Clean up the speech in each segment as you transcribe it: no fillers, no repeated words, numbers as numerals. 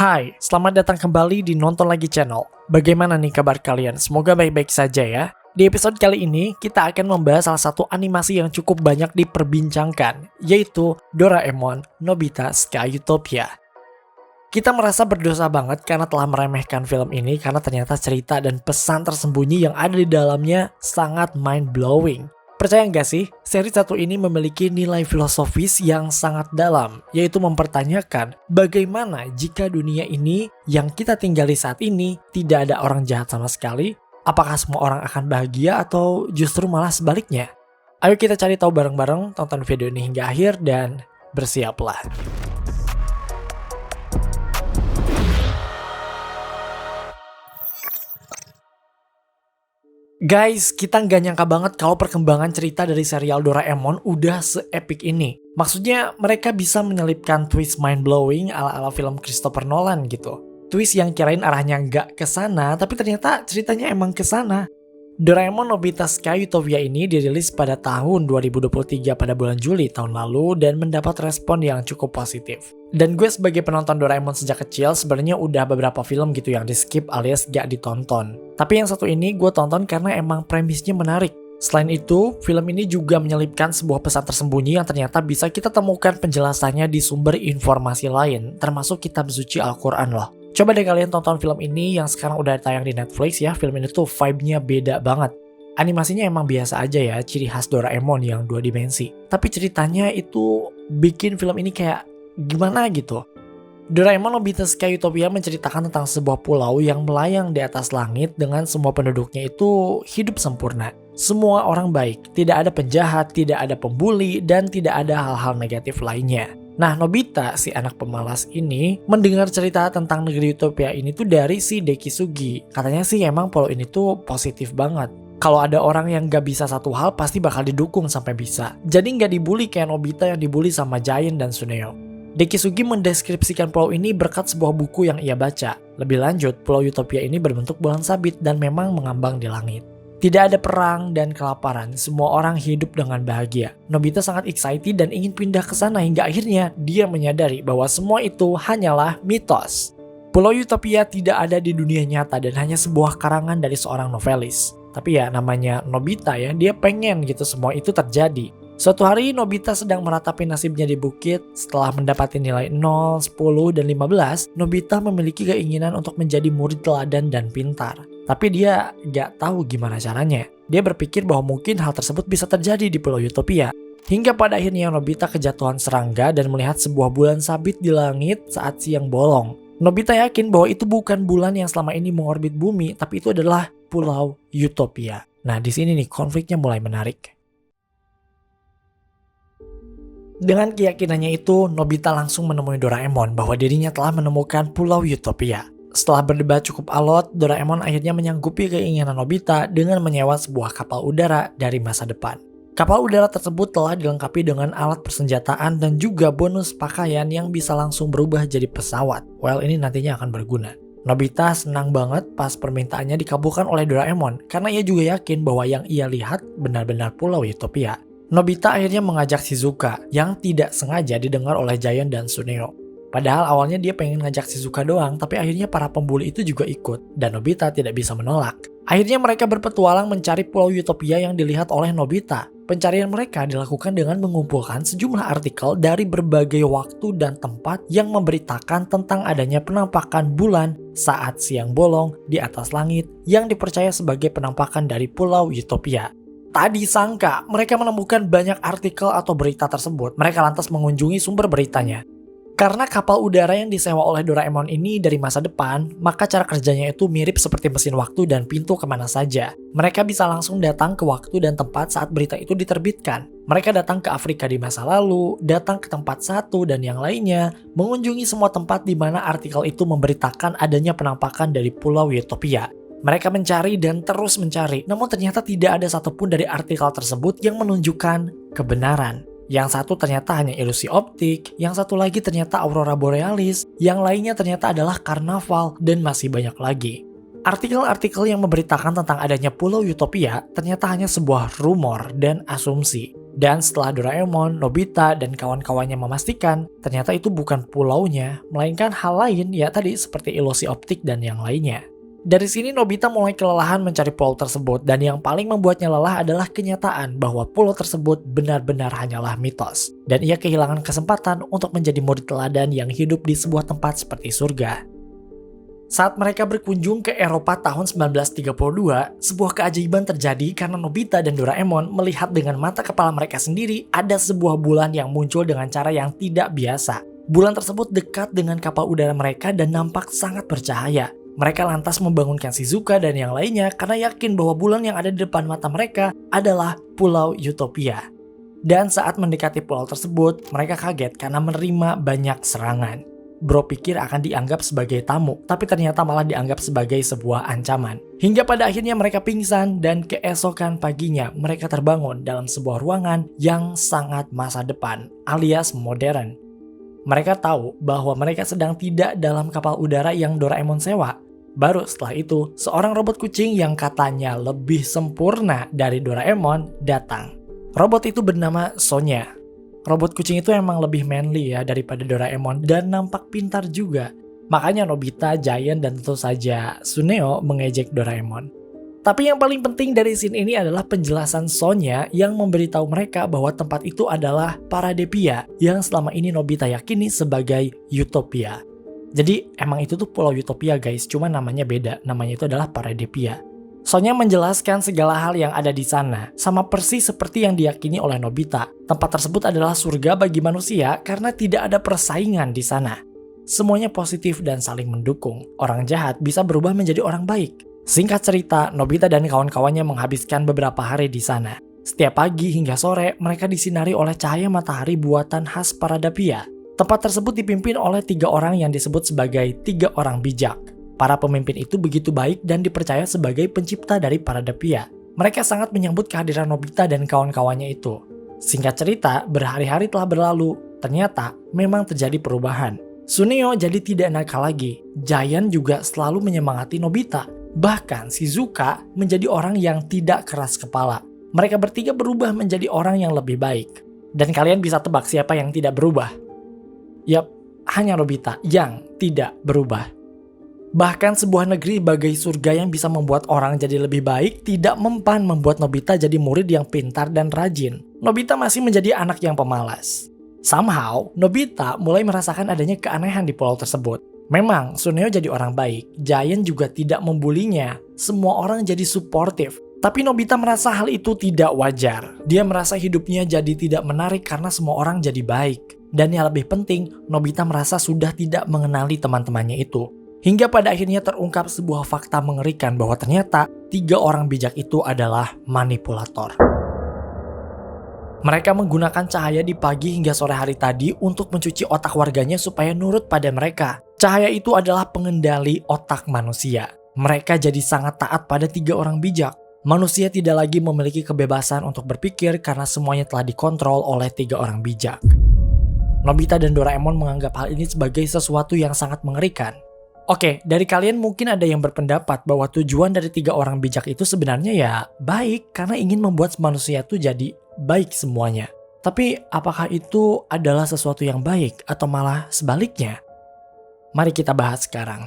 Hai, selamat datang kembali di Nonton Lagi Channel. Bagaimana nih kabar kalian? Semoga baik-baik saja ya. Di episode kali ini, kita akan membahas salah satu animasi yang cukup banyak diperbincangkan, yaitu Doraemon Nobita Sky Utopia. Kita merasa berdosa banget karena telah meremehkan film ini karena ternyata cerita dan pesan tersembunyi yang ada di dalamnya sangat mind-blowing. Percaya nggak sih, seri satu ini memiliki nilai filosofis yang sangat dalam, yaitu mempertanyakan bagaimana jika dunia ini yang kita tinggali saat ini tidak ada orang jahat sama sekali, apakah semua orang akan bahagia atau justru malah sebaliknya? Ayo kita cari tahu bareng-bareng, tonton video ini hingga akhir dan bersiaplah. Guys, kita nggak nyangka banget kalau perkembangan cerita dari serial Doraemon udah se-epic ini. Maksudnya mereka bisa menyelipkan twist mind-blowing ala-ala film Christopher Nolan gitu. Twist yang kirain arahnya nggak kesana, tapi ternyata ceritanya emang kesana. Doraemon Nobita Sky Utopia ini dirilis pada tahun 2023 pada bulan Juli tahun lalu dan mendapat respon yang cukup positif. Dan gue sebagai penonton Doraemon sejak kecil sebenarnya udah beberapa film gitu yang di skip alias gak ditonton. Tapi yang satu ini gue tonton karena emang premisnya menarik. Selain itu, film ini juga menyelipkan sebuah pesan tersembunyi yang ternyata bisa kita temukan penjelasannya di sumber informasi lain, termasuk kitab suci Al-Quran loh. Coba deh kalian tonton film ini yang sekarang udah tayang di Netflix ya, film ini tuh vibe-nya beda banget. Animasinya emang biasa aja ya, ciri khas Doraemon yang 2 dimensi. Tapi ceritanya itu bikin film ini kayak gimana gitu. Doraemon Nobita Sky Utopia menceritakan tentang sebuah pulau yang melayang di atas langit dengan semua penduduknya itu hidup sempurna. Semua orang baik, tidak ada penjahat, tidak ada pembuli, dan tidak ada hal-hal negatif lainnya. Nah, Nobita, si anak pemalas ini, mendengar cerita tentang negeri Utopia ini tuh dari si Deki Sugi. Katanya sih emang pulau ini tuh positif banget. Kalau ada orang yang gak bisa satu hal, pasti bakal didukung sampai bisa. Jadi gak dibully kayak Nobita yang dibully sama Giant dan Suneo. Deki Sugi mendeskripsikan pulau ini berkat sebuah buku yang ia baca. Lebih lanjut, pulau Utopia ini berbentuk bulan sabit dan memang mengambang di langit. Tidak ada perang dan kelaparan, semua orang hidup dengan bahagia. Nobita sangat excited dan ingin pindah ke sana hingga akhirnya dia menyadari bahwa semua itu hanyalah mitos. Pulau Utopia tidak ada di dunia nyata dan hanya sebuah karangan dari seorang novelis. Tapi ya namanya Nobita ya, dia pengen gitu semua itu terjadi. Suatu hari Nobita sedang meratapi nasibnya di bukit. Setelah mendapati nilai 0, 10, dan 15, Nobita memiliki keinginan untuk menjadi murid teladan dan pintar. Tapi dia gak tahu gimana caranya. Dia berpikir bahwa mungkin hal tersebut bisa terjadi di Pulau Utopia. Hingga pada akhirnya Nobita kejatuhan serangga dan melihat sebuah bulan sabit di langit saat siang bolong. Nobita yakin bahwa itu bukan bulan yang selama ini mengorbit bumi, tapi itu adalah Pulau Utopia. Nah, di sini nih konfliknya mulai menarik. Dengan keyakinannya itu, Nobita langsung menemui Doraemon bahwa dirinya telah menemukan Pulau Utopia. Setelah berdebat cukup alot, Doraemon akhirnya menyanggupi keinginan Nobita dengan menyewa sebuah kapal udara dari masa depan. Kapal udara tersebut telah dilengkapi dengan alat persenjataan dan juga bonus pakaian yang bisa langsung berubah jadi pesawat. Well, ini nantinya akan berguna. Nobita senang banget pas permintaannya dikabulkan oleh Doraemon karena ia juga yakin bahwa yang ia lihat benar-benar Pulau Utopia. Nobita akhirnya mengajak Shizuka yang tidak sengaja didengar oleh Giant dan Suneo. Padahal awalnya dia pengen ngajak Shizuka doang, tapi akhirnya para pembuli itu juga ikut, dan Nobita tidak bisa menolak. Akhirnya mereka berpetualang mencari Pulau Utopia yang dilihat oleh Nobita. Pencarian mereka dilakukan dengan mengumpulkan sejumlah artikel dari berbagai waktu dan tempat yang memberitakan tentang adanya penampakan bulan saat siang bolong di atas langit yang dipercaya sebagai penampakan dari Pulau Utopia. Tak disangka, mereka menemukan banyak artikel atau berita tersebut. Mereka lantas mengunjungi sumber beritanya. Karena kapal udara yang disewa oleh Doraemon ini dari masa depan, maka cara kerjanya itu mirip seperti mesin waktu dan pintu kemana saja. Mereka bisa langsung datang ke waktu dan tempat saat berita itu diterbitkan. Mereka datang ke Afrika di masa lalu, datang ke tempat satu dan yang lainnya, mengunjungi semua tempat di mana artikel itu memberitakan adanya penampakan dari Pulau Utopia. Mereka mencari dan terus mencari, namun ternyata tidak ada satupun dari artikel tersebut yang menunjukkan kebenaran. Yang satu ternyata hanya ilusi optik, yang satu lagi ternyata aurora borealis, yang lainnya ternyata adalah karnaval, dan masih banyak lagi. Artikel-artikel yang memberitakan tentang adanya Pulau Utopia ternyata hanya sebuah rumor dan asumsi. Dan setelah Doraemon, Nobita, dan kawan-kawannya memastikan ternyata itu bukan pulaunya, melainkan hal lain ya tadi seperti ilusi optik dan yang lainnya. Dari sini Nobita mulai kelelahan mencari pulau tersebut dan yang paling membuatnya lelah adalah kenyataan bahwa pulau tersebut benar-benar hanyalah mitos. Dan ia kehilangan kesempatan untuk menjadi murid teladan yang hidup di sebuah tempat seperti surga. Saat mereka berkunjung ke Eropa tahun 1932, sebuah keajaiban terjadi karena Nobita dan Doraemon melihat dengan mata kepala mereka sendiri ada sebuah bulan yang muncul dengan cara yang tidak biasa. Bulan tersebut dekat dengan kapal udara mereka dan nampak sangat bercahaya. Mereka lantas membangunkan Shizuka dan yang lainnya karena yakin bahwa bulan yang ada di depan mata mereka adalah Pulau Utopia. Dan saat mendekati pulau tersebut, mereka kaget karena menerima banyak serangan. Bro pikir akan dianggap sebagai tamu, tapi ternyata malah dianggap sebagai sebuah ancaman. Hingga pada akhirnya mereka pingsan dan keesokan paginya mereka terbangun dalam sebuah ruangan yang sangat masa depan, alias modern. Mereka tahu bahwa mereka sedang tidak dalam kapal udara yang Doraemon sewa. Baru setelah itu, seorang robot kucing yang katanya lebih sempurna dari Doraemon datang. Robot itu bernama Sonya. Robot kucing itu emang lebih manly ya daripada Doraemon dan nampak pintar juga. Makanya Nobita, Giant, dan tentu saja Suneo mengejek Doraemon. Tapi yang paling penting dari scene ini adalah penjelasan Sonya yang memberitahu mereka bahwa tempat itu adalah Paradepia yang selama ini Nobita yakini sebagai Utopia. Jadi emang itu tuh Pulau Utopia guys, cuma namanya beda, namanya itu adalah Paradepia. Sonya menjelaskan segala hal yang ada di sana, sama persis seperti yang diyakini oleh Nobita. Tempat tersebut adalah surga bagi manusia karena tidak ada persaingan di sana. Semuanya positif dan saling mendukung. Orang jahat bisa berubah menjadi orang baik. Singkat cerita, Nobita dan kawan-kawannya menghabiskan beberapa hari di sana. Setiap pagi hingga sore, mereka disinari oleh cahaya matahari buatan khas Paradepia. Tempat tersebut dipimpin oleh 3 orang yang disebut sebagai 3 orang bijak. Para pemimpin itu begitu baik dan dipercaya sebagai pencipta dari Paradepia. Mereka sangat menyambut kehadiran Nobita dan kawan-kawannya itu. Singkat cerita, berhari-hari telah berlalu. Ternyata, memang terjadi perubahan. Suneo jadi tidak nakal lagi. Giant juga selalu menyemangati Nobita. Bahkan Shizuka menjadi orang yang tidak keras kepala. Mereka bertiga berubah menjadi orang yang lebih baik. Dan kalian bisa tebak siapa yang tidak berubah? Yap, hanya Nobita yang tidak berubah. Bahkan sebuah negeri bagai surga yang bisa membuat orang jadi lebih baik tidak mempan membuat Nobita jadi murid yang pintar dan rajin. Nobita masih menjadi anak yang pemalas. Somehow, Nobita mulai merasakan adanya keanehan di pulau tersebut. Memang, Suneo jadi orang baik, Giant juga tidak membulinya, semua orang jadi suportif. Tapi Nobita merasa hal itu tidak wajar. Dia merasa hidupnya jadi tidak menarik karena semua orang jadi baik. Dan yang lebih penting, Nobita merasa sudah tidak mengenali teman-temannya itu. Hingga pada akhirnya terungkap sebuah fakta mengerikan bahwa ternyata 3 orang bijak itu adalah manipulator. Mereka menggunakan cahaya di pagi hingga sore hari tadi untuk mencuci otak warganya supaya nurut pada mereka. Cahaya itu adalah pengendali otak manusia. Mereka jadi sangat taat pada 3 orang bijak. Manusia tidak lagi memiliki kebebasan untuk berpikir karena semuanya telah dikontrol oleh 3 orang bijak. Nobita dan Doraemon menganggap hal ini sebagai sesuatu yang sangat mengerikan. Oke, dari kalian mungkin ada yang berpendapat bahwa tujuan dari 3 orang bijak itu sebenarnya ya baik karena ingin membuat manusia itu jadi baik semuanya. Tapi apakah itu adalah sesuatu yang baik atau malah sebaliknya? Mari kita bahas sekarang.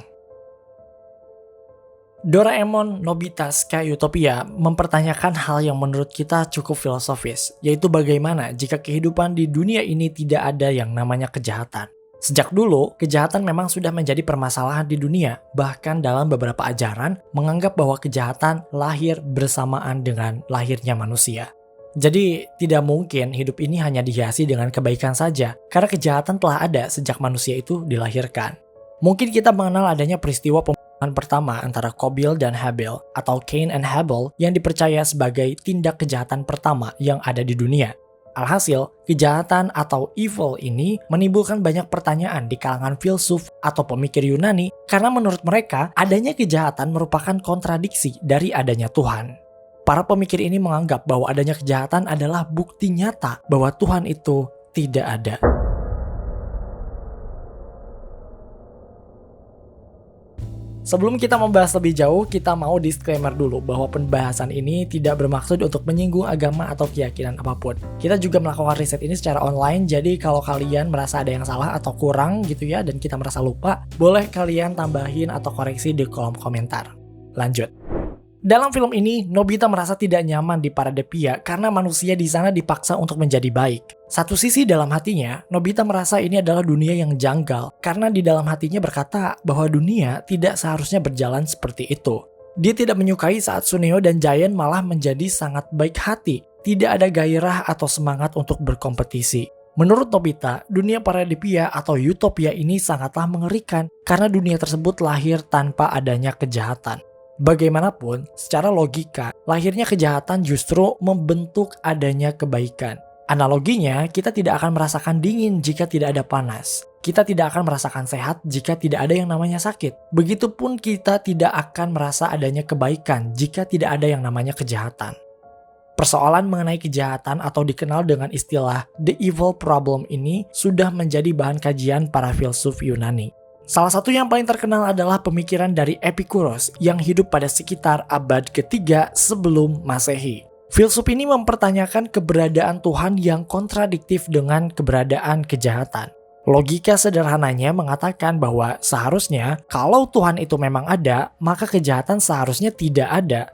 Doraemon, Nobita, Sky Utopia mempertanyakan hal yang menurut kita cukup filosofis, yaitu bagaimana jika kehidupan di dunia ini tidak ada yang namanya kejahatan. Sejak dulu, kejahatan memang sudah menjadi permasalahan di dunia, bahkan dalam beberapa ajaran menganggap bahwa kejahatan lahir bersamaan dengan lahirnya manusia. Jadi, tidak mungkin hidup ini hanya dihiasi dengan kebaikan saja, karena kejahatan telah ada sejak manusia itu dilahirkan. Mungkin kita mengenal adanya peristiwa pembunuhan pertama antara Qabil dan Habil, atau Cain and Habel, yang dipercaya sebagai tindak kejahatan pertama yang ada di dunia. Alhasil, kejahatan atau evil ini menimbulkan banyak pertanyaan di kalangan filsuf atau pemikir Yunani karena menurut mereka adanya kejahatan merupakan kontradiksi dari adanya Tuhan. Para pemikir ini menganggap bahwa adanya kejahatan adalah bukti nyata bahwa Tuhan itu tidak ada. Sebelum kita membahas lebih jauh, kita mau disclaimer dulu bahwa pembahasan ini tidak bermaksud untuk menyinggung agama atau keyakinan apapun. Kita juga melakukan riset ini secara online, jadi kalau kalian merasa ada yang salah atau kurang gitu ya, dan kita merasa lupa, boleh kalian tambahin atau koreksi di kolom komentar. Lanjut. Dalam film ini, Nobita merasa tidak nyaman di Paradepia karena manusia di sana dipaksa untuk menjadi baik. Satu sisi dalam hatinya, Nobita merasa ini adalah dunia yang janggal karena di dalam hatinya berkata bahwa dunia tidak seharusnya berjalan seperti itu. Dia tidak menyukai saat Suneo dan Giant malah menjadi sangat baik hati, tidak ada gairah atau semangat untuk berkompetisi. Menurut Nobita, dunia Paradepia atau Utopia ini sangatlah mengerikan karena dunia tersebut lahir tanpa adanya kejahatan. Bagaimanapun, secara logika, lahirnya kejahatan justru membentuk adanya kebaikan. Analoginya, kita tidak akan merasakan dingin jika tidak ada panas. Kita tidak akan merasakan sehat jika tidak ada yang namanya sakit. Begitupun kita tidak akan merasa adanya kebaikan jika tidak ada yang namanya kejahatan. Persoalan mengenai kejahatan atau dikenal dengan istilah The Evil Problem ini sudah menjadi bahan kajian para filsuf Yunani. Salah satu yang paling terkenal adalah pemikiran dari Epikuros yang hidup pada sekitar abad ketiga sebelum Masehi. Filsuf ini mempertanyakan keberadaan Tuhan yang kontradiktif dengan keberadaan kejahatan. Logika sederhananya mengatakan bahwa seharusnya kalau Tuhan itu memang ada, maka kejahatan seharusnya tidak ada.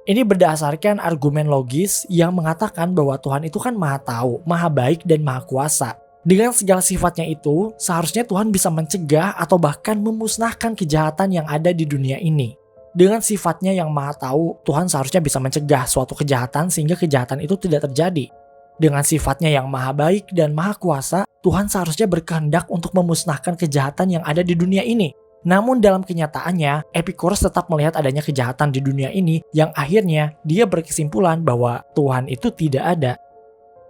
Ini berdasarkan argumen logis yang mengatakan bahwa Tuhan itu kan maha tahu, maha baik, dan maha kuasa. Dengan segala sifatnya itu, seharusnya Tuhan bisa mencegah atau bahkan memusnahkan kejahatan yang ada di dunia ini. Dengan sifatnya yang maha tahu, Tuhan seharusnya bisa mencegah suatu kejahatan sehingga kejahatan itu tidak terjadi. Dengan sifatnya yang maha baik dan maha kuasa, Tuhan seharusnya berkehendak untuk memusnahkan kejahatan yang ada di dunia ini. Namun dalam kenyataannya, Epikuros tetap melihat adanya kejahatan di dunia ini yang akhirnya dia berkesimpulan bahwa Tuhan itu tidak ada.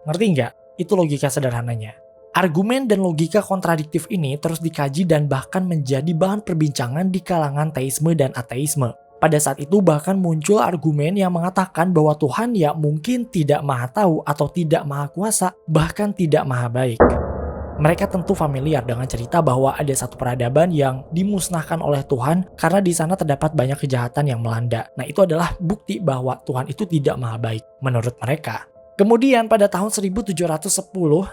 Ngerti nggak? Itu logika sederhananya. Argumen dan logika kontradiktif ini terus dikaji dan bahkan menjadi bahan perbincangan di kalangan teisme dan ateisme. Pada saat itu bahkan muncul argumen yang mengatakan bahwa Tuhan ya mungkin tidak maha tahu atau tidak maha kuasa, bahkan tidak maha baik. Mereka tentu familiar dengan cerita bahwa ada satu peradaban yang dimusnahkan oleh Tuhan karena di sana terdapat banyak kejahatan yang melanda. Nah, itu adalah bukti bahwa Tuhan itu tidak maha baik menurut mereka. Kemudian pada tahun 1710,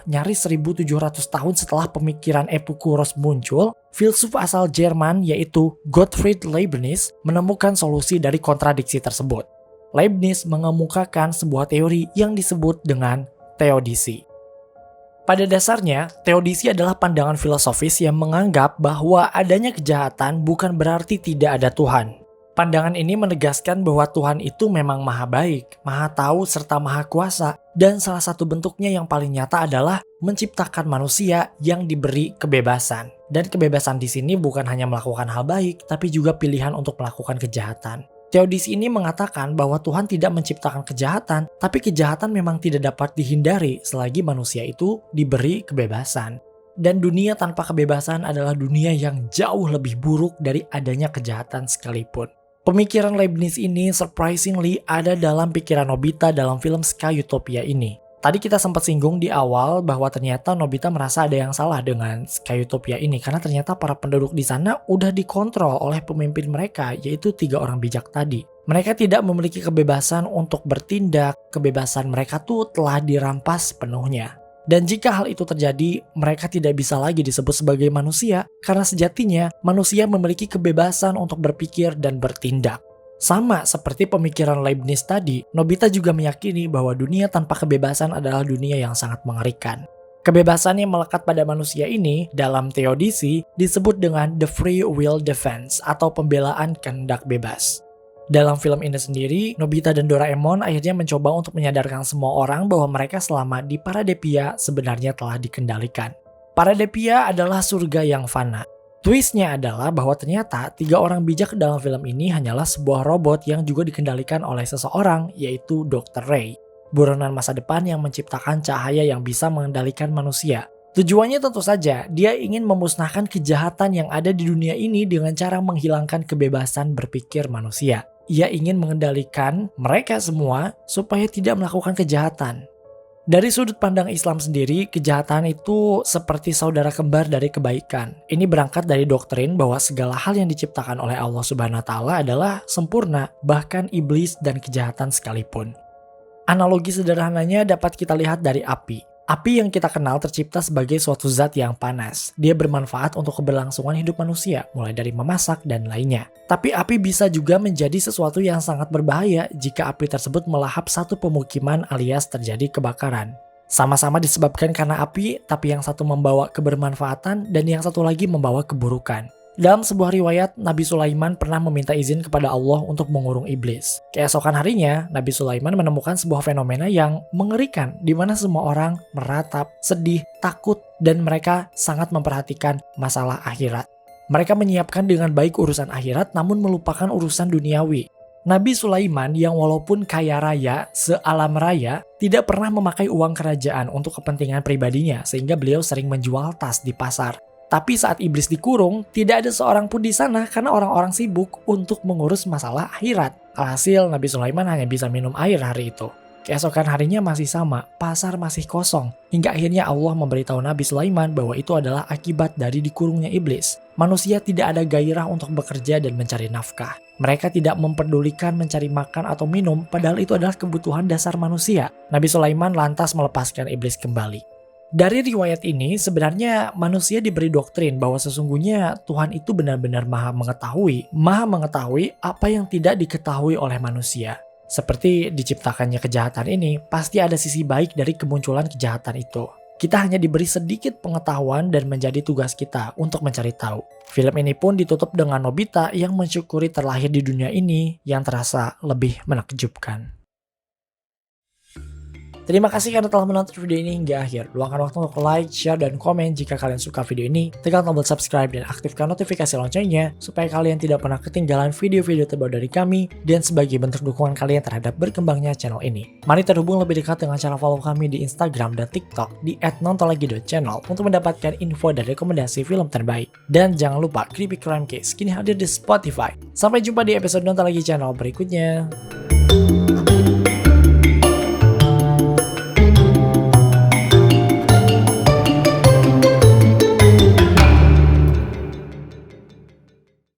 nyaris 1700 tahun setelah pemikiran Epikuros muncul, filsuf asal Jerman yaitu Gottfried Leibniz menemukan solusi dari kontradiksi tersebut. Leibniz mengemukakan sebuah teori yang disebut dengan teodisi. Pada dasarnya, teodisi adalah pandangan filosofis yang menganggap bahwa adanya kejahatan bukan berarti tidak ada Tuhan. Pandangan ini menegaskan bahwa Tuhan itu memang maha baik, maha tahu, serta maha kuasa, dan salah satu bentuknya yang paling nyata adalah menciptakan manusia yang diberi kebebasan. Dan kebebasan di sini bukan hanya melakukan hal baik, tapi juga pilihan untuk melakukan kejahatan. Teodisi ini mengatakan bahwa Tuhan tidak menciptakan kejahatan, tapi kejahatan memang tidak dapat dihindari selagi manusia itu diberi kebebasan. Dan dunia tanpa kebebasan adalah dunia yang jauh lebih buruk dari adanya kejahatan sekalipun. Pemikiran Leibniz ini surprisingly ada dalam pikiran Nobita dalam film Sky Utopia ini. Tadi kita sempat singgung di awal bahwa ternyata Nobita merasa ada yang salah dengan Sky Utopia ini karena ternyata para penduduk di sana udah dikontrol oleh pemimpin mereka, yaitu 3 orang bijak tadi. Mereka tidak memiliki kebebasan untuk bertindak, kebebasan mereka tuh telah dirampas sepenuhnya. Dan jika hal itu terjadi, mereka tidak bisa lagi disebut sebagai manusia karena sejatinya manusia memiliki kebebasan untuk berpikir dan bertindak. Sama seperti pemikiran Leibniz tadi, Nobita juga meyakini bahwa dunia tanpa kebebasan adalah dunia yang sangat mengerikan. Kebebasan yang melekat pada manusia ini dalam teodisi disebut dengan the free will defense atau pembelaan kehendak bebas. Dalam film ini sendiri, Nobita dan Doraemon akhirnya mencoba untuk menyadarkan semua orang bahwa mereka selama di Paradepia sebenarnya telah dikendalikan. Paradepia adalah surga yang fana. Twistnya adalah bahwa ternyata 3 orang bijak dalam film ini hanyalah sebuah robot yang juga dikendalikan oleh seseorang, yaitu Dr. Ray, buronan masa depan yang menciptakan cahaya yang bisa mengendalikan manusia. Tujuannya tentu saja, dia ingin memusnahkan kejahatan yang ada di dunia ini dengan cara menghilangkan kebebasan berpikir manusia. Ia ingin mengendalikan mereka semua supaya tidak melakukan kejahatan. Dari sudut pandang Islam sendiri, kejahatan itu seperti saudara kembar dari kebaikan. Ini berangkat dari doktrin bahwa segala hal yang diciptakan oleh Allah Subhanahu wa taala adalah sempurna, bahkan iblis dan kejahatan sekalipun. Analogi sederhananya dapat kita lihat dari api. Api yang kita kenal tercipta sebagai suatu zat yang panas. Dia bermanfaat untuk keberlangsungan hidup manusia, mulai dari memasak dan lainnya. Tapi api bisa juga menjadi sesuatu yang sangat berbahaya jika api tersebut melahap satu pemukiman alias terjadi kebakaran. Sama-sama disebabkan karena api, tapi yang satu membawa kebermanfaatan dan yang satu lagi membawa keburukan. Dalam sebuah riwayat, Nabi Sulaiman pernah meminta izin kepada Allah untuk mengurung iblis. Keesokan harinya, Nabi Sulaiman menemukan sebuah fenomena yang mengerikan, di mana semua orang meratap, sedih, takut, dan mereka sangat memperhatikan masalah akhirat. Mereka menyiapkan dengan baik urusan akhirat, namun melupakan urusan duniawi. Nabi Sulaiman yang walaupun kaya raya, sealam raya, tidak pernah memakai uang kerajaan untuk kepentingan pribadinya, sehingga beliau sering menjual tas di pasar. Tapi saat iblis dikurung, tidak ada seorang pun di sana karena orang-orang sibuk untuk mengurus masalah akhirat. Alhasil, Nabi Sulaiman hanya bisa minum air hari itu. Keesokan harinya masih sama, pasar masih kosong. Hingga akhirnya Allah memberitahu Nabi Sulaiman bahwa itu adalah akibat dari dikurungnya iblis. Manusia tidak ada gairah untuk bekerja dan mencari nafkah. Mereka tidak memperdulikan mencari makan atau minum, padahal itu adalah kebutuhan dasar manusia. Nabi Sulaiman lantas melepaskan iblis kembali. Dari riwayat ini, sebenarnya manusia diberi doktrin bahwa sesungguhnya Tuhan itu benar-benar maha mengetahui apa yang tidak diketahui oleh manusia. Seperti diciptakannya kejahatan ini, pasti ada sisi baik dari kemunculan kejahatan itu. Kita hanya diberi sedikit pengetahuan dan menjadi tugas kita untuk mencari tahu. Film ini pun ditutup dengan Nobita yang mensyukuri terlahir di dunia ini yang terasa lebih menakjubkan. Terima kasih karena telah menonton video ini hingga akhir. Luangkan waktu untuk like, share, dan komen jika kalian suka video ini. Tekan tombol subscribe dan aktifkan notifikasi loncengnya supaya kalian tidak pernah ketinggalan video-video terbaru dari kami dan sebagai bentuk dukungan kalian terhadap berkembangnya channel ini. Mari terhubung lebih dekat dengan cara follow kami di Instagram dan TikTok di @nontolagi.channel untuk mendapatkan info dan rekomendasi film terbaik. Dan jangan lupa Creepy Crime Case kini hadir di Spotify. Sampai jumpa di episode Nonton Lagi channel berikutnya.